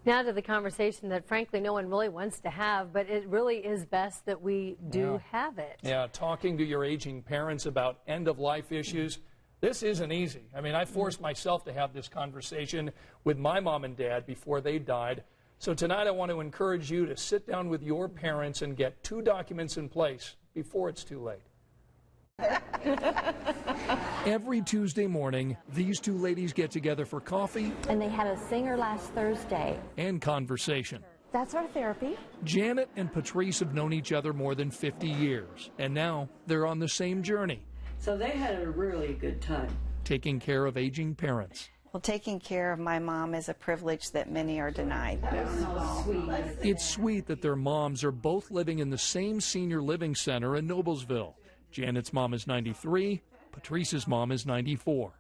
Now to the conversation that, frankly, no one really wants to have, but it really is best that we do have it. Yeah, talking to your aging parents about end-of-life issues, this isn't easy. I mean, I forced myself to have this conversation with my mom and dad before they died. So tonight I want to encourage you to sit down with your parents and get 2 documents in place before it's too late. Every Tuesday morning, these 2 ladies get together for coffee. And they had a singer last Thursday. And conversation. That's our therapy. Janet and Patrice have known each other more than 50 years, and now they're on the same journey. So they had a really good time. Taking care of aging parents. Well, taking care of my mom is a privilege that many are denied. It's sweet that their moms are both living in the same senior living center in Noblesville. Janet's mom is 93, Patrice's mom is 94.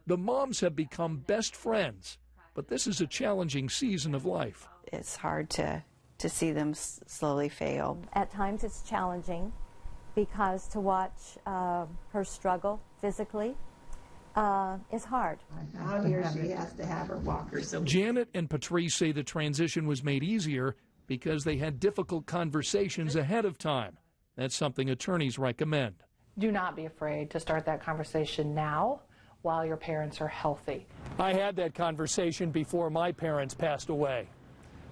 The moms have become best friends, but this is a challenging season of life. It's hard to see them slowly fail. At times it's challenging because to watch her struggle physically is hard. Out here she has to have her walker. So Janet and Patrice say the transition was made easier because they had difficult conversations ahead of time. That's something attorneys recommend. Do not be afraid to start that conversation now while your parents are healthy. I had that conversation before my parents passed away.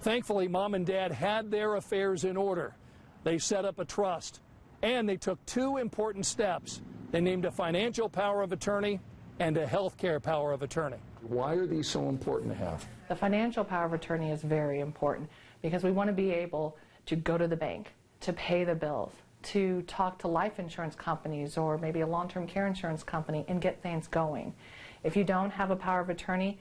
Thankfully, Mom and Dad had their affairs in order. They set up a trust, and they took 2 important steps. They named a financial power of attorney and a health care power of attorney. Why are these so important to have? The financial power of attorney is very important because we want to be able to go to the bank, to pay the bills, to talk to life insurance companies or maybe a long-term care insurance company and get things going. If you don't have a power of attorney,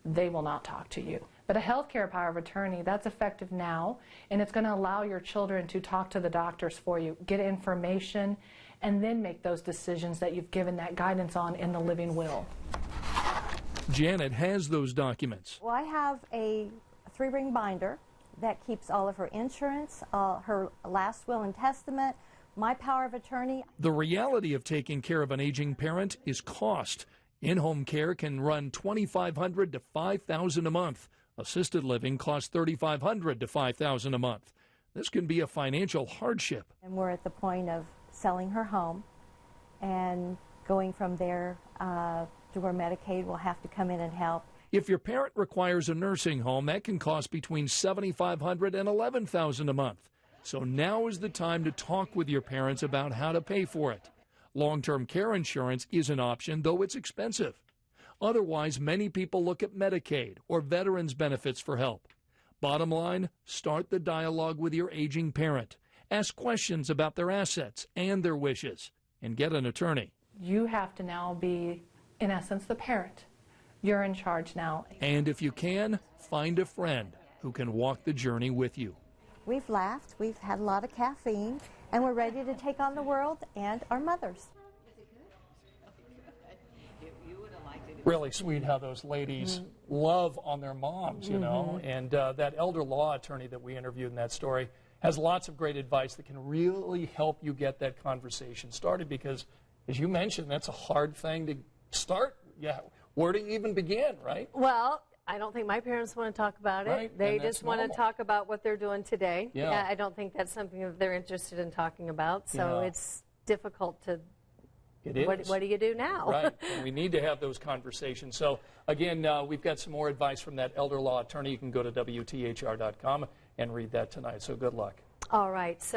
they will not talk to you. But a health care power of attorney, that's effective now, and it's going to allow your children to talk to the doctors for you, get information, and then make those decisions that you've given that guidance on in the living will. Janet has those documents. Well, I have a 3-ring binder that keeps all of her insurance, her last will and testament, my power of attorney. The reality of taking care of an aging parent is cost. In-home care can run $2,500 to $5,000 a month. Assisted living costs $3,500 to $5,000 a month. This can be a financial hardship. And we're at the point of selling her home and going from there to where Medicaid will have to come in and help. If your parent requires a nursing home, that can cost between $7,500 and $11,000 a month. So now is the time to talk with your parents about how to pay for it. Long-term care insurance is an option, though it's expensive. Otherwise, many people look at Medicaid or veterans benefits for help. Bottom line, start the dialogue with your aging parent. Ask questions about their assets and their wishes, and get an attorney. You have to now be, in essence, the parent. You're in charge now. And if you can, find a friend who can walk the journey with you. We've laughed, we've had a lot of caffeine, and we're ready to take on the world and our mothers. Really sweet how those ladies love on their moms, you know. And that elder law attorney that we interviewed in that story has lots of great advice that can really help you get that conversation started because, as you mentioned, that's a hard thing to start. Yeah. Where do you even begin, right? Well, I don't think my parents want to talk about it. Right, They and that's just want to normal. talk about what they're doing today. Yeah. I don't think that's something that they're interested in talking about. So Yeah. it's difficult to, It is. what do you do now? Right. And we need to have those conversations. So, again, we've got some more advice from that elder law attorney. You can go to WTHR.com and read that tonight. So good luck. All right. So